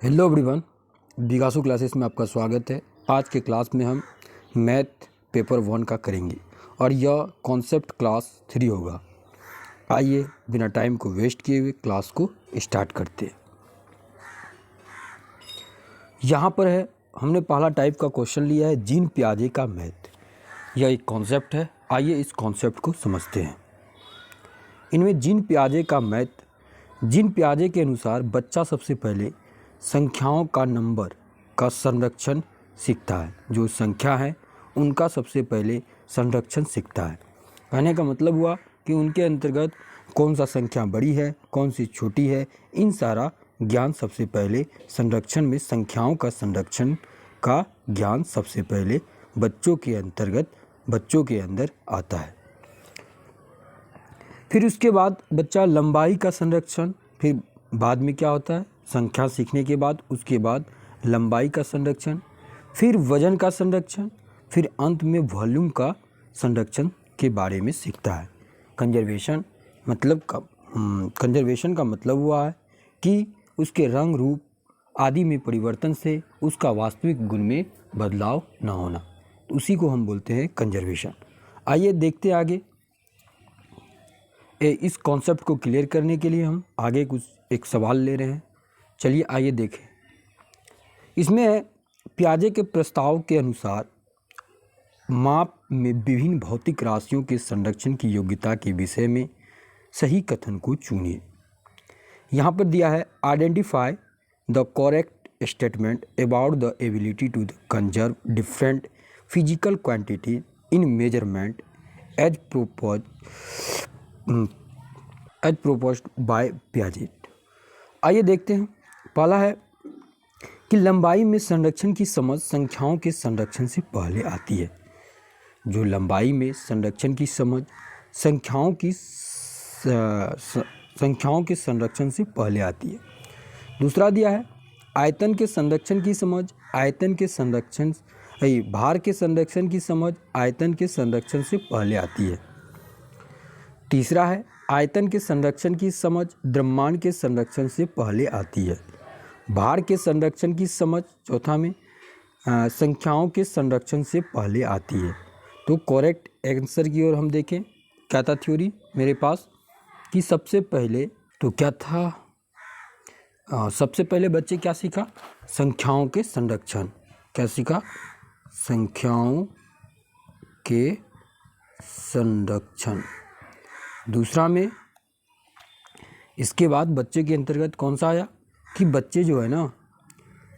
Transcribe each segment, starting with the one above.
Hello everyone, विकासू classes में आपका स्वागत है। आज के क्लास में हम मैथ पेपर 1 का करेंगे और यह कॉन्सेप्ट क्लास 3 होगा। आइए बिना टाइम को वेस्ट किए हुए क्लास को स्टार्ट करते हैं। यहाँ पर है, हमने पहला टाइप का क्वेश्चन लिया है जीन पियाजे का मैथ। यह एक कॉन्सेप्ट है, आइए इस कॉन्सेप्ट को समझते हैं। इनमें जीन पियाजे का मैथ, जीन पियाजे के अनुसार बच्चा सबसे पहले संख्याओं का नंबर का संरक्षण सीखता है। जो संख्या है उनका सबसे पहले संरक्षण सीखता है। कहने का मतलब हुआ कि उनके अंतर्गत कौन सा संख्या बड़ी है, कौन सी छोटी है, इन सारा ज्ञान सबसे पहले संरक्षण में, संख्याओं का संरक्षण का ज्ञान सबसे पहले बच्चों के अंदर आता है। फिर उसके बाद बच्चा लंबाई का संरक्षण, फिर बाद में क्या होता है, संख्या सीखने के बाद उसके बाद लंबाई का संरक्षण, फिर वजन का संरक्षण, फिर अंत में वॉल्यूम का संरक्षण के बारे में सीखता है। कंजर्वेशन का मतलब हुआ है कि उसके रंग रूप आदि में परिवर्तन से उसका वास्तविक गुण में बदलाव न होना, उसी को हम बोलते हैं कंजर्वेशन। आइए देखते आगे। इस कॉन्सेप्ट को क्लियर करने के लिए हम आगे एक सवाल ले रहे हैं। चलिए आइए देखें। इसमें पियाजे के प्रस्ताव के अनुसार माप में विभिन्न भौतिक राशियों के संरक्षण की योग्यता के विषय में सही कथन को चुनिए। यहाँ पर दिया है, identify the correct statement about the ability to conserve different physical quantity in measurement as proposed by पियाजे। आइए देखते हैं। पहला है कि लंबाई में संरक्षण की समझ संख्याओं के संरक्षण से पहले आती है। जो लंबाई में संरक्षण की समझ संख्याओं के संरक्षण से पहले आती है। दूसरा दिया है, आयतन के संरक्षण की समझ भार के संरक्षण की समझ आयतन के संरक्षण से पहले आती है। तीसरा है, आयतन के संरक्षण की समझ द्रव्यमान के संरक्षण से पहले आती है। भार के संरक्षण की समझ चौथा में संख्याओं के संरक्षण से पहले आती है। तो करेक्ट आंसर की ओर हम देखें, क्या था थ्योरी मेरे पास कि सबसे पहले तो क्या था, सबसे पहले बच्चे क्या सीखा, संख्याओं के संरक्षण। क्या सीखा, संख्याओं के संरक्षण। दूसरा में इसके बाद बच्चे के अंतर्गत कौन सा आया कि बच्चे जो है ना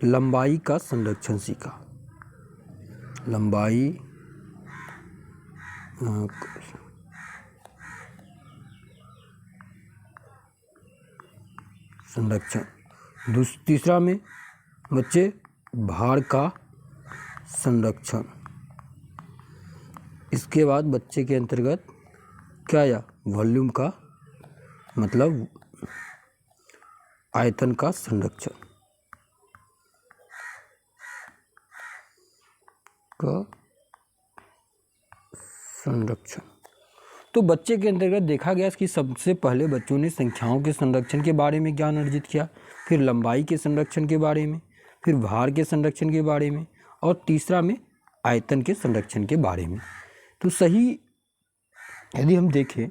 लंबाई का संरक्षण सीखा। लंबाई संरक्षण। तीसरा में बच्चे भार का संरक्षण। इसके बाद बच्चे के अंतर्गत क्या आया, वॉल्यूम का मतलब आयतन का संरक्षण तो बच्चे के अंतर्गत देखा गया कि सबसे पहले बच्चों ने संख्याओं के संरक्षण के बारे में ज्ञान अर्जित किया, फिर लंबाई के संरक्षण के बारे में, फिर भार के संरक्षण के बारे में और तीसरा में आयतन के संरक्षण के बारे में। तो सही यदि हम देखें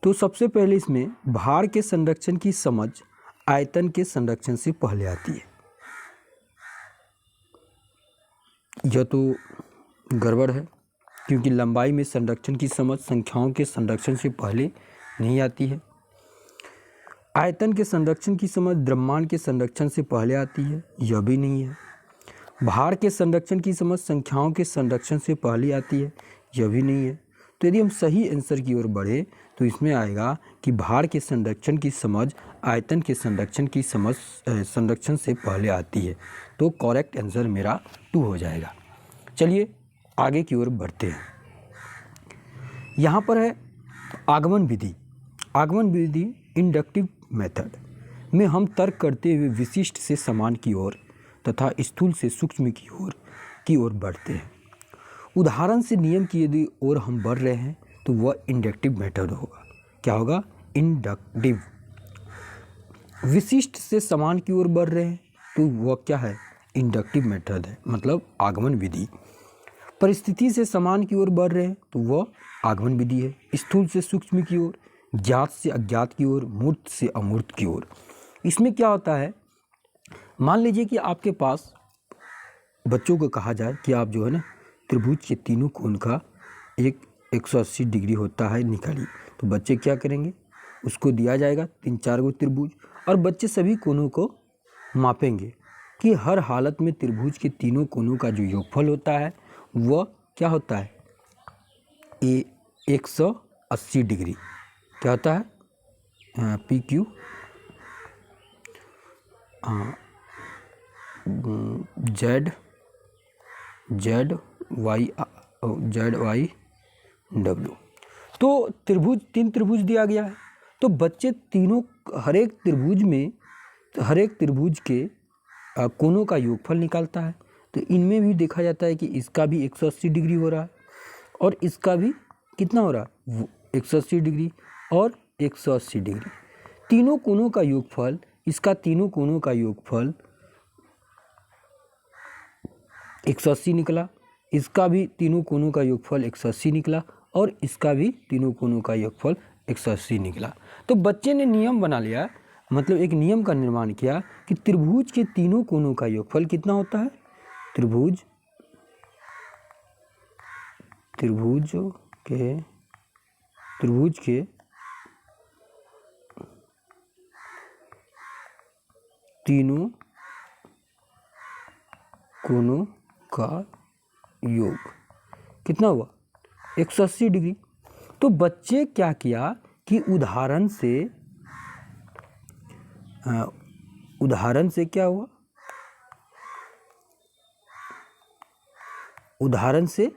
तो सबसे पहले इसमें भार के संरक्षण की समझ आयतन के संरक्षण से पहले आती है। यह तो गड़बड़ है, क्योंकि लंबाई में संरक्षण की समझ संख्याओं के संरक्षण से पहले नहीं आती है। आयतन के संरक्षण की समझ द्रव्यमान के संरक्षण से पहले आती है, यह भी नहीं है। भार के संरक्षण की समझ संख्याओं के संरक्षण से पहले आती है, यह भी नहीं है। तो यदि हम सही आंसर की ओर बढ़े तो इसमें आएगा कि भार के संरक्षण की समझ आयतन के संरक्षण की समझ संरक्षण से पहले आती है। तो करेक्ट आंसर मेरा 2 हो जाएगा। चलिए आगे की ओर बढ़ते हैं। यहाँ पर है आगमन विधि। आगमन विधि इंडक्टिव मेथड में हम तर्क करते हुए विशिष्ट से समान की ओर तथा स्थूल से सूक्ष्म की ओर बढ़ते हैं। उदाहरण से नियम की यदि ओर हम बढ़ रहे हैं तो वह इंडक्टिव मेथड होगा। क्या होगा, इंडक्टिव। विशिष्ट से समान की ओर बढ़ रहे हैं तो वह क्या है, इंडक्टिव मेथड है, मतलब आगमन विधि। परिस्थिति से समान की ओर बढ़ रहे हैं तो वह आगमन विधि है। स्थूल से सूक्ष्म की ओर, ज्ञात से अज्ञात की ओर, मूर्त से अमूर्त की ओर। इसमें क्या होता है, मान लीजिए कि आपके पास बच्चों को कहा जाए कि आप जो है ना त्रिभुज के तीनों कोण का एक 180 डिग्री होता है निकालिए, तो बच्चे क्या करेंगे, उसको दिया जाएगा 3-4 गो त्रिभुज और बच्चे सभी कोणों को मापेंगे कि हर हालत में त्रिभुज के तीनों कोणों का जो योगफल होता है वह क्या होता है, 180 डिग्री क्या होता है, P Q Z Y W. तो त्रिभुज, 3 त्रिभुज दिया गया है, तो बच्चे तीनों हर एक त्रिभुज के कोणों का योगफल निकालता है। तो इनमें भी देखा जाता है कि इसका भी 180 डिग्री हो रहा है और इसका भी कितना हो रहा है, 180 डिग्री और 180 डिग्री। तीनों कोणों का योगफल, इसका तीनों कोणों का योगफल 180 निकला, इसका भी तीनों कोणों का योगफल 180 निकला और इसका भी तीनों कोणों का योगफल 180 निकला। तो बच्चे ने नियम बना लिया, मतलब एक नियम का निर्माण किया कि त्रिभुज के तीनों कोणों का योगफल कितना होता है, त्रिभुज के तीनों कोणों का योग कितना हुआ, 180 डिग्री। तो बच्चे क्या किया कि उदाहरण से क्या हुआ, उदाहरण से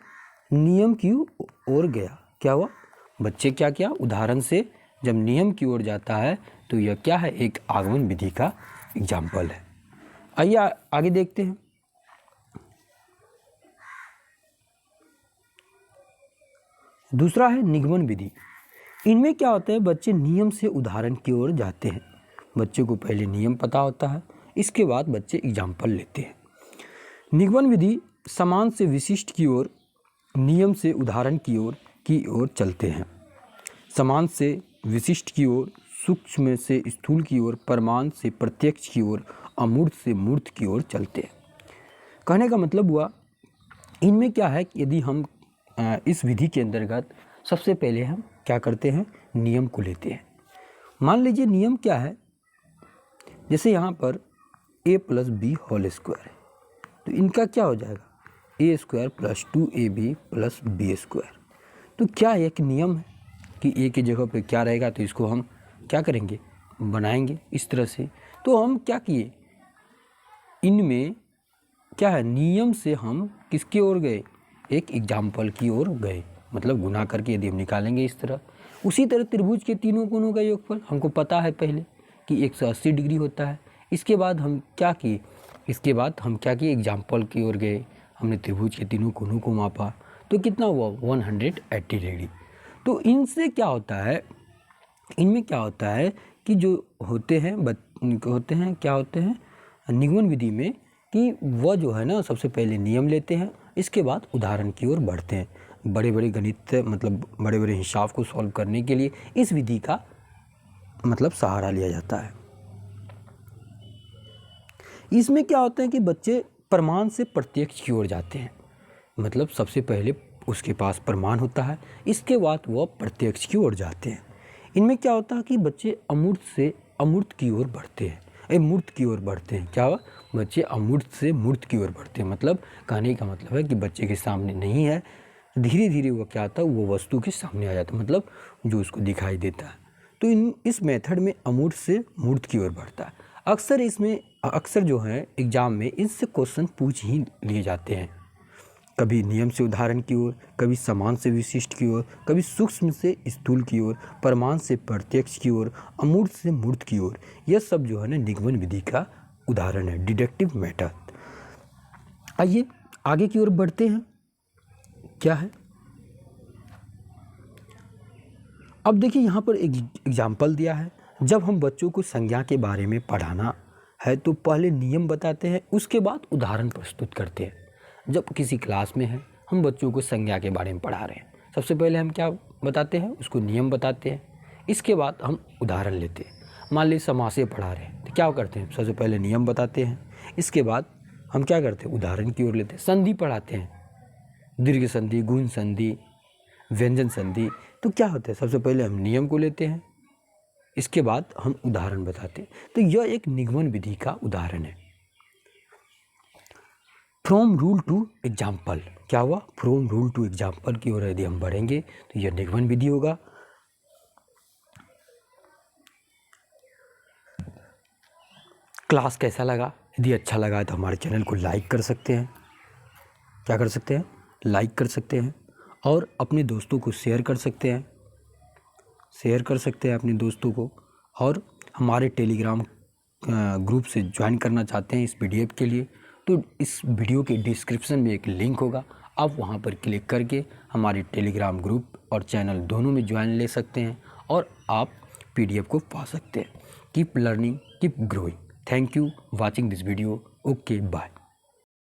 नियम की ओर गया। क्या हुआ, बच्चे क्या किया, उदाहरण से जब नियम की ओर जाता है तो यह क्या है, एक आगमन विधि का एग्जाम्पल है। आइए आगे देखते हैं। दूसरा है निगमन विधि। इनमें क्या होता है, बच्चे नियम से उदाहरण की ओर जाते हैं। बच्चे को पहले नियम पता होता है, इसके बाद बच्चे एग्जाम्पल लेते हैं। निगमन विधि समान से विशिष्ट की ओर, नियम से उदाहरण की ओर चलते हैं। समान से विशिष्ट की ओर, सूक्ष्म से स्थूल की ओर, परमाणु से प्रत्यक्ष की ओर, अमूर्त से मूर्त की ओर चलते हैं। कहने का मतलब हुआ, इनमें क्या है कि यदि हम इस विधि के अंतर्गत सबसे पहले हम क्या करते हैं, नियम को लेते हैं। मान लीजिए नियम क्या है, जैसे यहाँ पर a + b होल स्क्वायर है, तो इनका क्या हो जाएगा, a² + 2ab + b²। तो क्या एक नियम है कि a की जगह पे क्या रहेगा, तो इसको हम क्या करेंगे, बनाएंगे इस तरह से। तो हम क्या किए, इनमें क्या है, नियम से हम किसकी ओर गए, एक एग्जाम्पल की ओर गए, मतलब गुना करके यदि हम निकालेंगे इस तरह। उसी तरह त्रिभुज के तीनों कोणों का योगफल हमको पता है पहले कि 180 डिग्री होता है। इसके बाद हम क्या किए, एग्जाम्पल की ओर गए, हमने त्रिभुज के तीनों कोणों को मापा, तो कितना हुआ, 180 डिग्री। तो इनसे क्या होता है, इनमें क्या होता है कि जो होते हैं निगमन विधि में, कि वह जो है ना सबसे पहले नियम लेते हैं, इसके बाद उदाहरण की ओर बढ़ते हैं। बड़े बड़े गणित, मतलब बड़े बड़े हिसाब को सॉल्व करने के लिए इस विधि का मतलब सहारा लिया जाता है। इसमें क्या होता है कि बच्चे प्रमाण से प्रत्यक्ष की ओर जाते हैं, मतलब सबसे पहले उसके पास प्रमाण होता है, इसके बाद वह प्रत्यक्ष की ओर जाते हैं। इनमें क्या होता है कि बच्चे अमूर्त से अमूर्त की ओर बढ़ते हैं, मूर्त की ओर बढ़ते हैं। क्या हुआ, बच्चे अमूर्त से मूर्त की ओर बढ़ते हैं। मतलब कहने का मतलब है कि बच्चे के सामने नहीं है, धीरे धीरे वो क्या आता है, वो वस्तु के सामने आ जाता है, मतलब जो उसको दिखाई देता है। तो इस मेथड में अमूर्त से मूर्त की ओर बढ़ता है। अक्सर जो है एग्जाम में इससे क्वेश्चन पूछ ही लिए जाते हैं, कभी नियम से उदाहरण की ओर, कभी समान से विशिष्ट की ओर, कभी सूक्ष्म से स्थूल की ओर, परमाणु से प्रत्यक्ष की ओर, अमूर्त से मूर्त की ओर। यह सब जो है ना निगमन विधि का उदाहरण है, डिडक्टिव मेथड। आइए आगे की ओर बढ़ते हैं। क्या है, अब देखिए यहाँ पर एक एग्जाम्पल दिया है, जब हम बच्चों को संज्ञा के बारे में पढ़ाना है तो पहले नियम बताते हैं, उसके बाद उदाहरण प्रस्तुत करते हैं। जब किसी क्लास में है, हम बच्चों को संज्ञा के बारे में पढ़ा रहे हैं, सबसे पहले हम क्या बताते हैं, उसको नियम बताते हैं, इसके बाद हम उदाहरण लेते हैं। मान लीजिए समासे पढ़ा रहे हैं तो क्या करते हैं, सबसे पहले नियम बताते हैं, इसके बाद हम क्या करते हैं, उदाहरण की ओर लेते हैं। संधि पढ़ाते हैं, दीर्घ संधि, गुण संधि, व्यंजन संधि, तो क्या होता है, सबसे पहले हम नियम को लेते हैं, इसके बाद हम उदाहरण बताते हैं। तो यह एक निगमन विधि का उदाहरण है। फ्रॉम रूल टू एग्जाम्पल, क्या हुआ, फ्रॉम रूल टू एग्जाम्पल की ओर यदि हम बढ़ेंगे तो यह निगमन विधि होगा। क्लास कैसा लगा, यदि अच्छा लगा तो हमारे चैनल को लाइक कर सकते हैं, क्या कर सकते हैं, लाइक कर सकते हैं, और अपने दोस्तों को शेयर कर सकते हैं, शेयर कर सकते हैं अपने दोस्तों को। और हमारे टेलीग्राम ग्रुप से ज्वाइन करना चाहते हैं इस पीडीएफ के लिए, तो इस वीडियो के डिस्क्रिप्शन में एक लिंक होगा, आप वहां पर क्लिक करके हमारे टेलीग्राम ग्रुप और चैनल दोनों में ज्वाइन ले सकते हैं और आप पीडीएफ को पा सकते हैं। Keep learning, keep growing. Thank you watching this video. Okay, bye.